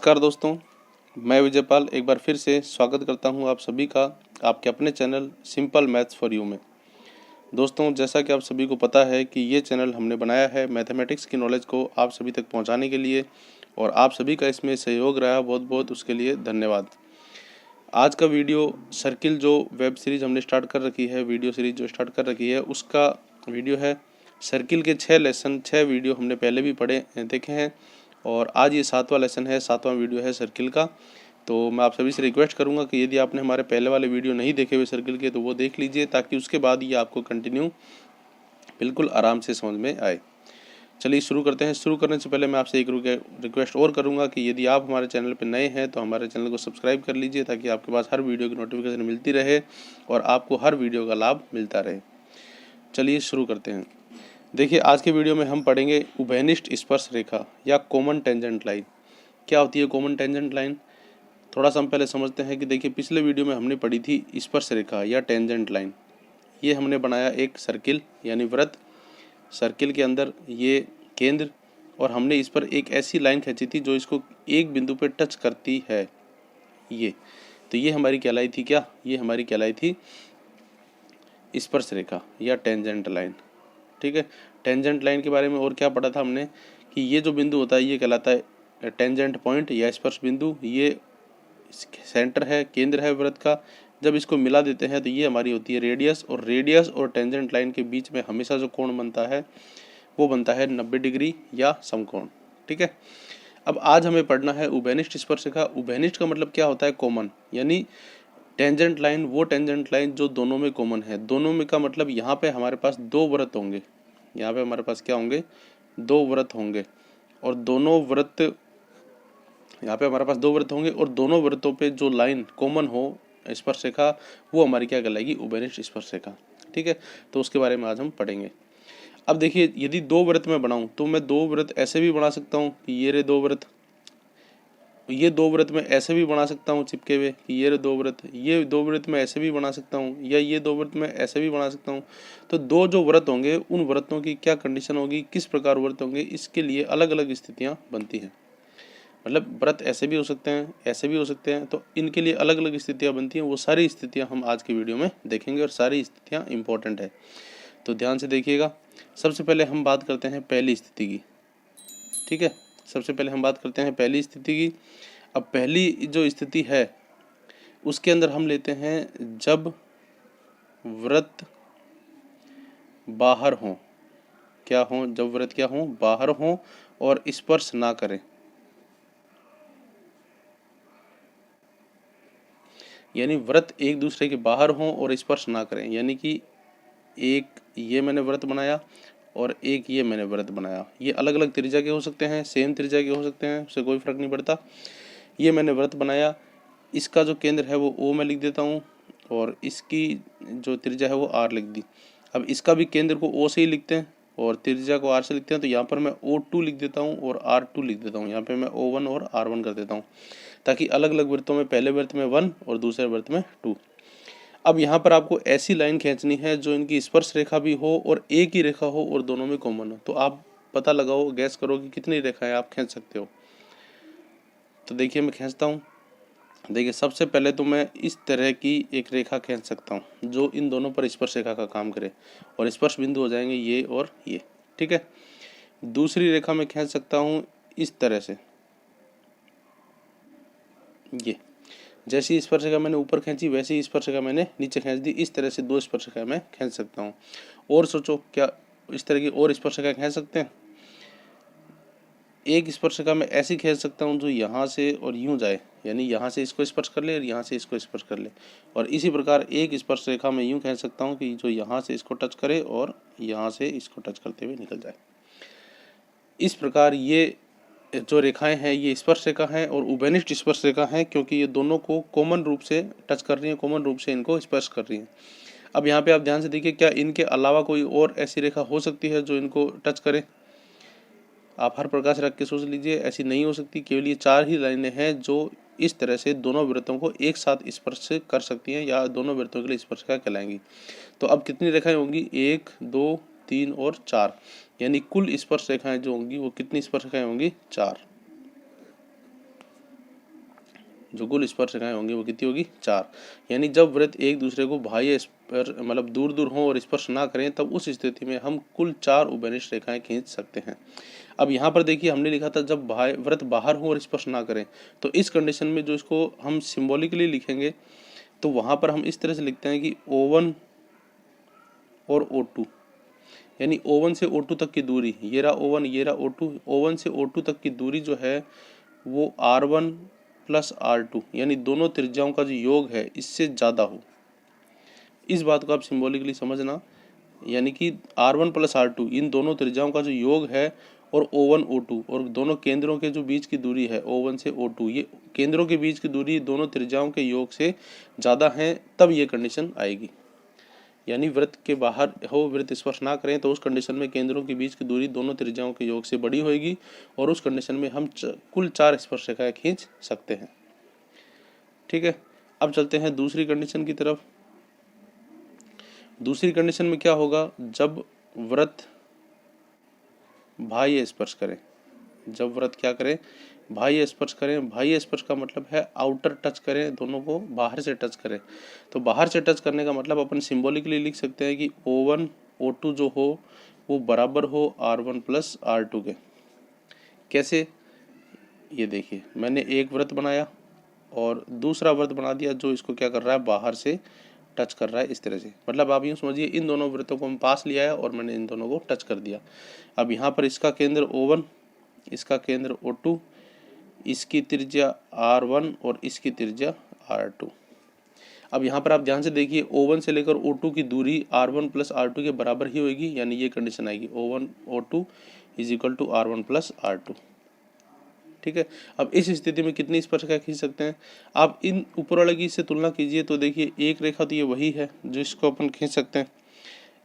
नमस्कार दोस्तों, मैं विजयपाल एक बार फिर से स्वागत करता हूं आप सभी का आपके अपने channel simple maths for you में। दोस्तों, जैसा कि आप सभी को पता है कि ये चैनल हमने बनाया है मैथमेटिक्स की नॉलेज को आप सभी तक पहुंचाने के लिए और आप सभी का इसमें सहयोग रहा बहुत बहुत उसके लिए धन्यवाद। आज का वीडियो सर्किल जो वेब सीरीज़ हमने स्टार्ट कर रखी है, वीडियो सीरीज जो स्टार्ट कर रखी है, उसका वीडियो है। सर्किल के 6 लेसन 6 वीडियो हमने पहले भी देखे हैं और आज ये 7वां लेसन है, 7वां वीडियो है सर्किल का। तो मैं आप सभी से रिक्वेस्ट करूंगा कि यदि आपने हमारे पहले वाले वीडियो नहीं देखे हुए सर्किल के तो वो देख लीजिए, ताकि उसके बाद ये आपको कंटिन्यू बिल्कुल आराम से समझ में आए। चलिए शुरू करते हैं। शुरू करने से पहले मैं आपसे एक रिक्वेस्ट और करूंगा कि यदि आप हमारे चैनल पर नए हैं तो हमारे चैनल को सब्सक्राइब कर लीजिए, ताकि आपके पास हर वीडियो की नोटिफिकेशन मिलती रहे और आपको हर वीडियो का लाभ मिलता रहे। चलिए शुरू करते हैं। देखिए, आज के वीडियो में हम पढ़ेंगे उभयनिष्ठ स्पर्श रेखा या कॉमन टेंजेंट लाइन। क्या होती है कॉमन टेंजेंट लाइन? थोड़ा सा हम पहले समझते हैं कि देखिए, पिछले वीडियो में हमने पढ़ी थी स्पर्श रेखा या टेंजेंट लाइन। ये हमने बनाया एक सर्किल यानी वृत्त। सर्किल के अंदर ये केंद्र और हमने इस पर एक ऐसी लाइन खींची थी जो इसको एक बिंदु पर टच करती है। ये हमारी कहलाई थी क्या? ये हमारी कहलाई थी स्पर्श रेखा या टेंजेंट लाइन। ठीक है, टेंजेंट लाइन के बारे में और क्या पढ़ा था हमने कि ये जो बिंदु होता है ये कहलाता है टेंजेंट पॉइंट या स्पर्श बिंदु। ये सेंटर है, केंद्र है वृत्त का। जब इसको मिला देते हैं तो ये हमारी होती है रेडियस, और रेडियस और टेंजेंट लाइन के बीच में हमेशा जो कोण बनता है वो बनता है 90 डिग्री या समकोण। ठीक है, अब आज हमें पढ़ना है उभयनिष्ठ स्पर्श रेखा। उभयनिष्ठ का मतलब क्या होता है? कॉमन, यानी टेंजेंट लाइन वो टेंजेंट लाइन जो दोनों में कॉमन है। दोनों में का मतलब यहाँ पे हमारे पास दो वृत्त होंगे। यहाँ पे हमारे पास क्या होंगे? दो वृत्त होंगे, और दोनों वृत्त यहाँ पे हमारे पास दो वृत्त होंगे और दोनों वृत्तों पे जो लाइन कॉमन हो स्पर्श रेखा, वो हमारी क्या कहलाएगी? उभयनिष्ठ स्पर्श रेखा। ठीक है, तो उसके बारे में आज हम पढ़ेंगे। अब देखिए, यदि दो वृत्त मैं बनाऊं तो मैं दो वृत्त ऐसे भी बना सकता हूँ कि ये रहे दो वृत्त। ये दो वृत्त मैं ऐसे भी बना सकता हूँ चिपके हुए कि ये दो वृत्त। ये दो वृत्त मैं ऐसे भी बना सकता हूँ, या ये दो वृत्त मैं ऐसे भी बना सकता हूँ। तो दो जो वृत्त होंगे उन वृत्तों की क्या कंडीशन होगी, किस प्रकार वृत्त होंगे, इसके लिए अलग अलग स्थितियाँ बनती हैं। मतलब वृत्त ऐसे भी हो सकते हैं, ऐसे भी हो सकते हैं, तो इनके लिए अलग अलग स्थितियाँ बनती हैं। वो सारी स्थितियाँ हम आज की वीडियो में देखेंगे और सारी स्थितियाँ इंपॉर्टेंट है, तो ध्यान से देखिएगा। सबसे पहले हम बात करते हैं पहली स्थिति की। ठीक है, सबसे पहले हम बात करते हैं पहली स्थिति की। अब पहली जो स्थिति है उसके अंदर हम लेते हैं जब वृत्त बाहर हों। क्या हों? जब वृत्त क्या हों? बाहर हों और स्पर्श ना करें। यानी वृत्त एक दूसरे के बाहर हों और स्पर्श ना करें। यानी कि एक ये मैंने वृत्त बनाया और एक ये मैंने वृत्त बनाया। ये अलग अलग त्रिज्या के हो सकते हैं, सेम त्रिज्या के हो सकते हैं, उससे कोई फर्क नहीं पड़ता। ये मैंने वृत्त बनाया, इसका जो केंद्र है वो O मैं लिख देता हूँ और इसकी जो त्रिज्या है वो R लिख दी। अब इसका भी केंद्र को O से ही लिखते हैं और त्रिज्या को R से लिखते हैं, तो यहाँ पर मैं O2 लिख देता हूँ और R2 लिख देता हूँ। यहाँ पे मैं O1 और R1 कर देता हूँ, ताकि अलग अलग वृत्तों में पहले वृत्त में 1 और दूसरे वृत्त में 2। अब यहाँ पर आपको ऐसी लाइन खींचनी है जो इनकी स्पर्श रेखा भी हो और एक ही रेखा हो और दोनों में कॉमन हो। तो आप पता लगाओ, गैस करो कि कितनी रेखाएं आप खींच सकते हो। तो देखिए, मैं खींचता हूँ। देखिए, सबसे पहले तो मैं इस तरह की एक रेखा खींच सकता हूँ जो इन दोनों पर स्पर्श रेखा का काम करे, और स्पर्श बिंदु हो जाएंगे ये और ये। ठीक है, दूसरी रेखा मैं खींच सकता हूँ इस तरह से। ये जैसी स्पर्श रेखा मैंने ऊपर खींची वैसी ही स्पर्श रेखा मैंने नीचे खींच दी। इस तरह से दो स्पर्श रेखा मैं खींच सकता हूँ। और सोचो, क्या इस तरह की और स्पर्श रेखा खींच सकते हैं? एक स्पर्श रेखा मैं ऐसी खींच सकता हूँ जो यहाँ से और यूं जाए, यानी यहाँ से इसको स्पर्श कर ले और यहाँ से इसको स्पर्श कर ले। और इसी प्रकार एक स्पर्श रेखा मैं यूं खींच सकता हूँ कि जो यहाँ से इसको टच करे और यहाँ से इसको टच करते हुए निकल जाए। इस प्रकार ये जो रेखाएं हैं ये स्पर्श रेखा हैं और उभयनिष्ठ स्पर्श रेखा हैं, क्योंकि ये दोनों को कॉमन रूप से टच कर रही हैं, कॉमन रूप से इनको स्पर्श कर रही हैं। अब यहाँ पे आप ध्यान से देखिए, क्या इनके अलावा कोई और ऐसी रेखा हो सकती है जो इनको टच करे? आप हर प्रकार से रख के सोच लीजिए, ऐसी नहीं हो सकती। केवल ये 4 ही लाइनें हैं जो इस तरह से दोनों वृत्तों को एक साथ स्पर्श कर सकती हैं या दोनों वृत्तों के लिए स्पर्श का कहलाएंगी। तो अब कितनी रेखाएं होंगी? 1 2 3 और 4, यानी कुल स्पर्श रेखाएं जो होंगी वो कितनी स्पर्श रेखाएं होंगी? 4। जो कुल स्पर्शरेखाएं होंगी वो कितनी होगी, 4। यानी जब वृत्त एक दूसरे को बाह्य मतलब दूर दूर हों और स्पर्श ना करें, तब उस स्थिति में हम कुल 4 उभयनिष्ठ रेखाएं खींच सकते हैं। अब यहाँ पर देखिए हमने लिखा था जब वृत्त बाहर हो और स्पर्श ना करें, तो इस कंडीशन में जो इसको हम सिम्बॉलिकली लिखेंगे तो वहाँ पर हम इस तरह से लिखते हैं कि O1 और O2, यानी O1 से O2 तक की दूरी, ये रहा O1 ये रहा O2, O1 से O2 तक की दूरी जो है वो R1 प्लस R2, यानी दोनों त्रिज्याओं का जो योग है इससे ज़्यादा हो। इस बात को आप सिम्बॉलिकली समझना, यानी कि R1 प्लस R2 इन दोनों त्रिज्याओं का जो योग है और O1 O2 और दोनों केंद्रों के जो बीच की दूरी है O1 से O2, ये केंद्रों के बीच की दूरी दोनों त्रिज्याओं के योग से ज़्यादा है, तब ये कंडीशन आएगी। यानी वृत्त के बाहर हो, वृत्त स्पर्श ना करें, तो उस कंडीशन में केंद्रों के बीच की दूरी दोनों त्रिज्याओं के योग से बड़ी होगी और उस कंडीशन में हम कुल 4 स्पर्शरेखाएं खींच सकते हैं। ठीक है, अब चलते हैं दूसरी कंडीशन की तरफ। दूसरी कंडीशन में क्या होगा, जब वृत्त बाह्य स्पर्श करें, जब वृत्त क्या करें, बाह्य स्पर्श करें। बाह्य स्पर्श का मतलब है आउटर टच करें, दोनों को बाहर से टच करें। तो बाहर से टच करने का मतलब अपन सिंबॉलिकली लिख सकते हैं कि O1 O2 जो हो वो बराबर हो R1 प्लस R2 के। कैसे, ये देखिए मैंने एक वृत्त बनाया और दूसरा वृत्त बना दिया जो इसको क्या कर रहा है, बाहर से टच कर रहा है इस तरह से। मतलब आप यूँ समझिए इन दोनों वृत्तों को हम पास लिया है और मैंने इन दोनों को टच कर दिया। अब यहाँ पर इसका केंद्र O1, इसका केंद्र O2, इसकी त्रिज्या R1 और इसकी त्रिज्या R2। अब यहाँ पर आप ध्यान से देखिए O1 से लेकर O2 की दूरी R1 प्लस R2 के बराबर ही होगी, यानी ये कंडीशन आएगी O1 O2 is equal to R1 plus R2। ठीक है, अब इस स्थिति में कितनी स्पर्शरेखा खींच सकते हैं, आप इन ऊपर वाले की से तुलना कीजिए तो देखिए एक रेखा तो ये वही है जिसको अपन खींच सकते हैं,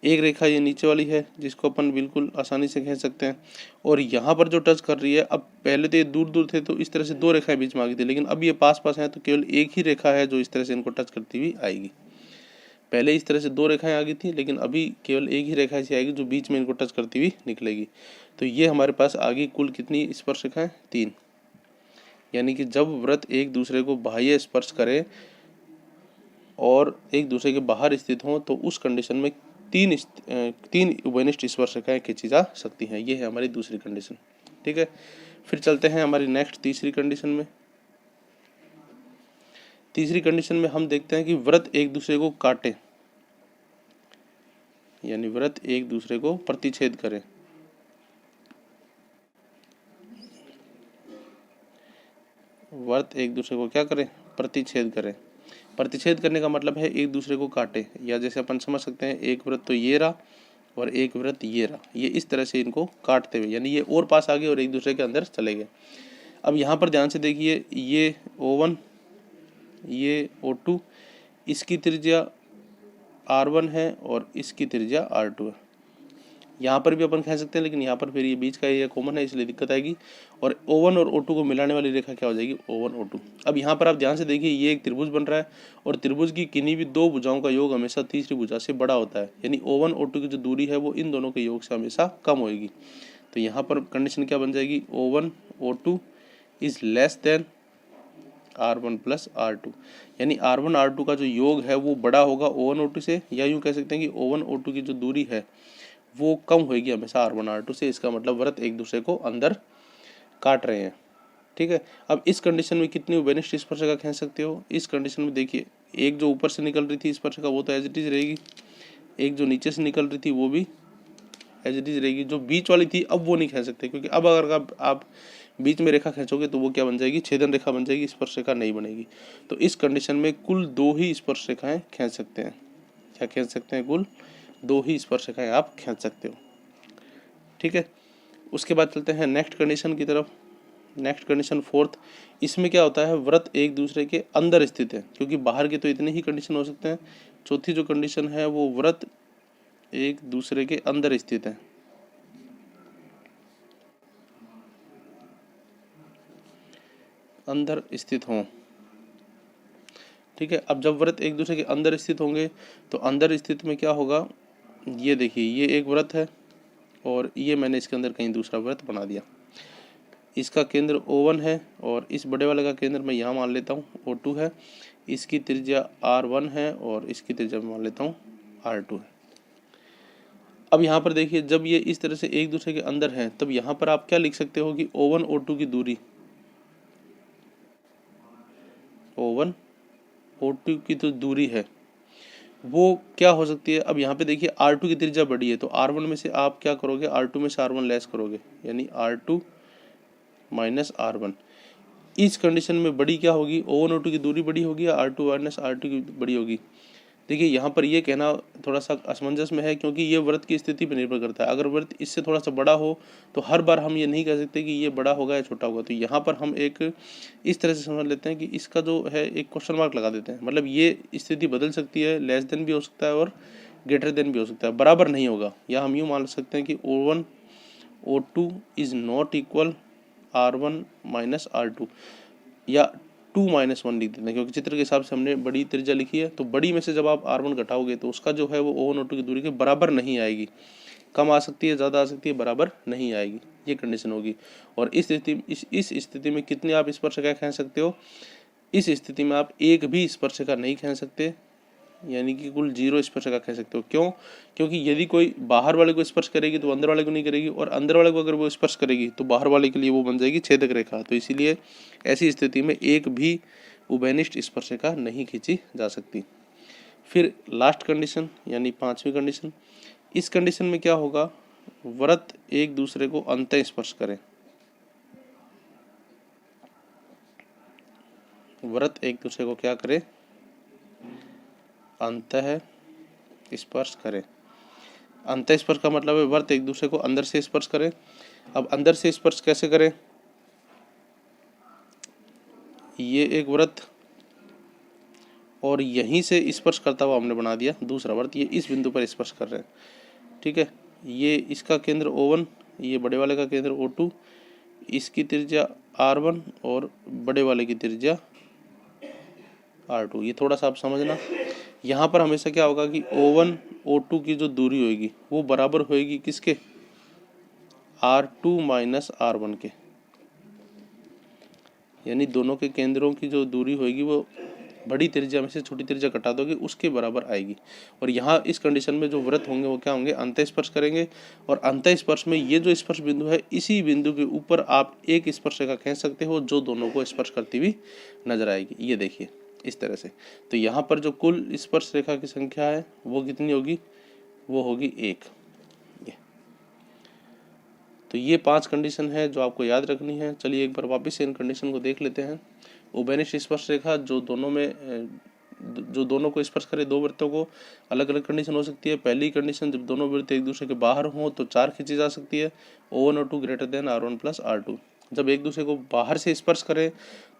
एक रेखा ये नीचे वाली है जिसको अपन बिल्कुल आसानी से खींच सकते हैं, और यहाँ पर जो टच कर रही है, अब पहले तो ये दूर दूर थे तो इस तरह से 2 रेखाएं बीच में आ गई थी, लेकिन अब ये पास पास हैं तो केवल एक ही रेखा है जो इस तरह से इनको टच करती हुई आएगी। पहले इस तरह से 2 रेखाएं आ गई थी, लेकिन अभी केवल एक ही रेखा ऐसी आएगी जो बीच में इनको टच करती हुई निकलेगी। तो ये हमारे पास आ गई कुल कितनी स्पर्शरेखाएं, 3। यानी कि जब वृत्त एक दूसरे को बाह्य स्पर्श करें और एक दूसरे के बाहर स्थित हों, तो उस कंडीशन में तीन उभयनिष्ठ स्पर्शरेखाएं खींची जा सकती हैं। ये है हमारी दूसरी कंडीशन। ठीक है, फिर चलते हैं हमारी नेक्स्ट तीसरी कंडीशन में। तीसरी कंडीशन में हम देखते हैं कि वृत्त एक दूसरे को काटे, यानी वृत्त एक दूसरे को प्रतिच्छेद करें। वृत्त एक दूसरे को क्या करें, प्रतिच्छेद करें। प्रतिच्छेद करने का मतलब है एक दूसरे को काटे, या जैसे अपन समझ सकते हैं एक वृत्त तो ये रहा और एक वृत्त ये रहा, ये इस तरह से इनको काटते हुए, यानी ये और पास आ गए और एक दूसरे के अंदर चले गए। अब यहाँ पर ध्यान से देखिए ये O1 ये O2, इसकी त्रिज्या R1 है और इसकी त्रिज्या R2 है। यहाँ पर भी अपन कह सकते हैं, लेकिन यहाँ पर फिर ये बीच का एरिया कॉमन है इसलिए दिक्कत आएगी, और O1 और O2 को मिलाने वाली रेखा क्या हो जाएगी, O1 O2। अब यहाँ पर आप ध्यान से देखिए ये एक त्रिभुज बन रहा है और त्रिभुज की किन्हीं भी 2 भुजाओं का योग हमेशा तीसरी भुजा से बड़ा होता है, यानी O1 O2 की जो दूरी है वो इन दोनों के योग से हमेशा कम होगी। तो यहाँ पर कंडीशन क्या बन जाएगी, O1 O2 is less than R1 plus R2, यानी R1 R2 का जो योग है वो बड़ा होगा O1 O2 से, या यूँ कह सकते हैं कि O1 O2 की जो दूरी है वो कम होगी हमेशा R1 R2 से। इसका मतलब वृत्त एक दूसरे को अंदर काट रहे हैं। ठीक है, अब इस कंडीशन में कितनी उभयनिष्ठ स्पर्शरेखा खींच सकते हो, इस कंडीशन में देखिए एक जो ऊपर से निकल रही थी स्पर्शरेखा वो तो एज इट इज रहेगी, एक जो नीचे से निकल रही थी वो भी एज इट इज रहेगी, जो बीच वाली थी अब वो नहीं खींच सकते, क्योंकि अब अगर आप बीच में रेखा खींचोगे तो वो क्या बन जाएगी, छेदन रेखा बन जाएगी, स्पर्शरेखा नहीं बनेगी। तो इस कंडीशन में कुल 2 ही स्पर्शरेखाएं खींच सकते हैं। क्या खींच सकते हैं, कुल 2 ही स्पर्शरेखाएं आप खींच सकते हो। ठीक है, उसके बाद चलते हैं नेक्स्ट कंडीशन की तरफ। नेक्स्ट कंडीशन 4th, इसमें क्या होता है, वृत्त एक दूसरे के अंदर स्थित है, क्योंकि बाहर के तो इतने ही कंडीशन हो सकते हैं। चौथी जो कंडीशन है वो वृत्त एक दूसरे के अंदर स्थित है। अंदर स्थित हों। ठीक है, अब जब वृत्त एक दूसरे के अंदर स्थित होंगे तो अंदर स्थित में क्या होगा, ये देखिए ये एक वृत्त है और ये मैंने इसके अंदर कहीं दूसरा वृत्त बना दिया। इसका केंद्र O1 है और इस बड़े वाले का केंद्र मैं यहाँ मान लेता हूँ O2 है। इसकी त्रिज्या R1 है और इसकी त्रिज्या मैं मान लेता हूँ R2 है। अब यहाँ पर देखिए, जब ये इस तरह से एक दूसरे के अंदर हैं तब यहाँ पर आप क्या लिख सकते हो कि O1 O2 की दूरी, O1 O2 की तो दूरी है वो क्या हो सकती है। अब यहाँ पे देखिए R2 की त्रिज्या बड़ी है तो R1 में से आप क्या करोगे, R2 में से R1 लेस करोगे, यानी R2 माइनस R1। इस कंडीशन में बड़ी क्या होगी, O1 O2 की दूरी बड़ी होगी या R2 माइनस R2 की बड़ी होगी। देखिए यहाँ पर ये कहना थोड़ा सा असमंजस में है क्योंकि ये वृत्त की स्थिति पर निर्भर करता है। अगर वृत्त इससे थोड़ा सा बड़ा हो तो हर बार हम ये नहीं कह सकते कि ये बड़ा होगा या छोटा होगा। तो यहाँ पर हम एक इस तरह से समझ लेते हैं कि इसका जो है एक क्वेश्चन मार्क लगा देते हैं, मतलब ये स्थिति बदल सकती है, लेस देन भी हो सकता है और ग्रेटर देन भी हो सकता है, बराबर नहीं होगा। या हम यूँ मान सकते हैं कि O1 O2 is not equal R1 minus R2, या 2 माइनस 1 लिख देते हैं क्योंकि चित्र के हिसाब से हमने बड़ी त्रिज्या लिखी है। तो बड़ी में से जब आप R1 घटाओगे तो उसका जो है वो O1 O2 की दूरी के बराबर नहीं आएगी, कम आ सकती है, ज़्यादा आ सकती है, बराबर नहीं आएगी, ये कंडीशन होगी। और इस स्थिति में कितने आप स्पर्शरेखा खींच सकते हो, इस स्थिति में आप एक भी स्पर्शरेखा नहीं खींच सकते, यानी कि कुल 0 स्पर्शरेखा कह सकते हो। क्यों? क्योंकि यदि कोई बाहर वाले को स्पर्श करेगी तो अंदर वाले को नहीं करेगी, और अंदर वाले को अगर वो स्पर्श करेगी तो बाहर वाले के लिए वो बन जाएगी छेदक रेखा। तो इसीलिए ऐसी स्थिति में एक भी उभयनिष्ठ स्पर्शरेखा नहीं खींची जा सकती। फिर लास्ट कंडीशन यानी 5वीं कंडीशन, इस कंडीशन में क्या होगा, वृत्त एक दूसरे को अंतः स्पर्श करें। वृत्त एक दूसरे को क्या करे, अंतः स्पर्श करें। अंतः स्पर्श का मतलब है वृत्त एक दूसरे को अंदर से स्पर्श करें। अब अंदर से स्पर्श कैसे करें, ये एक वृत्त और यहीं से स्पर्श करता हुआ हमने बना दिया दूसरा वृत्त, ये इस बिंदु पर स्पर्श कर रहे हैं, ठीक है। ये इसका केंद्र O1, ये बड़े वाले का केंद्र O2, इसकी त्रिज्या R1 और बड़े वाले की त्रिज्या R2। ये थोड़ा सा आप समझना, यहाँ पर हमेशा क्या होगा कि O1 O2 की जो दूरी होगी वो बराबर होगी किसके, R2 माइनस R1 के, यानी दोनों के केंद्रों की जो दूरी होगी वो बड़ी त्रिज्या में से छोटी त्रिज्या घटा दोगे उसके बराबर आएगी। और यहाँ इस कंडीशन में जो वृत्त होंगे वो क्या होंगे, अंतः स्पर्श करेंगे। और अंतः स्पर्श में ये जो स्पर्श बिंदु है, इसी बिंदु के ऊपर आप एक स्पर्श रेखा खींच सकते हो जो दोनों को स्पर्श करती हुई नजर आएगी। ये देखिए इस तरह से। तो यहाँ पर जो कुल स्पर्श रेखा की संख्या है वो कितनी होगी, वो होगी 1। तो ये 5 कंडीशन है जो आपको याद रखनी है। चलिए एक बार वापस से इन कंडीशन को देख लेते हैं। उभयनिष्ठ स्पर्श रेखा जो दोनों को स्पर्श करे, दो वृत्तों को, अलग अलग कंडीशन हो सकती है। पहली कंडीशन जब दोनों वृत्त एक दूसरे के बाहर हों तो 4 खींची जा सकती है, O1 और 2 greater than R1 plus R2। जब एक दूसरे को बाहर से स्पर्श करें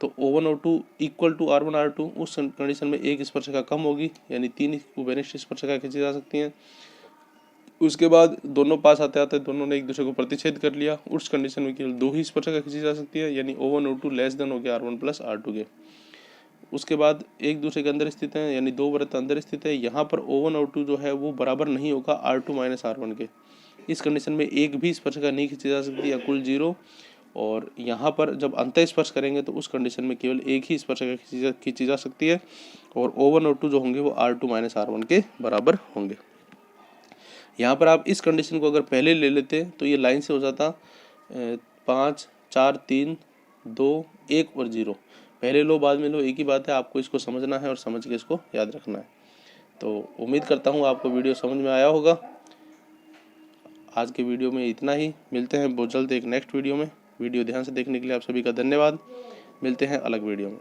तो O1 और 2 इक्वल टू R1 R2, उस कंडीशन में एक स्पर्श रेखा कम होगी, यानी 3 उभयनिष्ठ स्पर्श रेखा खींची जा सकती हैं। उसके बाद दोनों पास आते आते दोनों ने एक दूसरे को प्रतिच्छेद कर लिया, उस कंडीशन में केवल 2 ही स्पर्शरेखा खींची जा सकती है, यानी O1 और 2 लेस देन हो गया R1 प्लस R2 के। उसके बाद एक दूसरे के अंदर स्थित है, यानी 2 वृत्त अंदर स्थित है। यहाँ पर O1 और 2 जो है वो बराबर नहीं होगा R2 माइनस R1 के। इस कंडीशन में एक भी स्पर्शरेखा नहीं खींची जा सकती या कुल 0। और यहाँ पर जब अंतः स्पर्श करेंगे तो उस कंडीशन में केवल एक ही स्पर्शरेखा खींची जा सकती है, और O1 और 2 जो होंगे वो R2 माइनस R1 के बराबर होंगे। यहाँ पर आप इस कंडीशन को अगर पहले ले लेते तो ये लाइन से हो जाता 5 4 3 2 1 और 0। पहले लो बाद में लो, एक ही बात है, आपको इसको समझना है और समझ के इसको याद रखना है। तो उम्मीद करता हूँ आपको वीडियो समझ में आया होगा। आज के वीडियो में इतना ही, मिलते हैं बहुत जल्द एक नेक्स्ट वीडियो में। वीडियो ध्यान से देखने के लिए आप सभी का धन्यवाद। मिलते हैं अलग वीडियो में।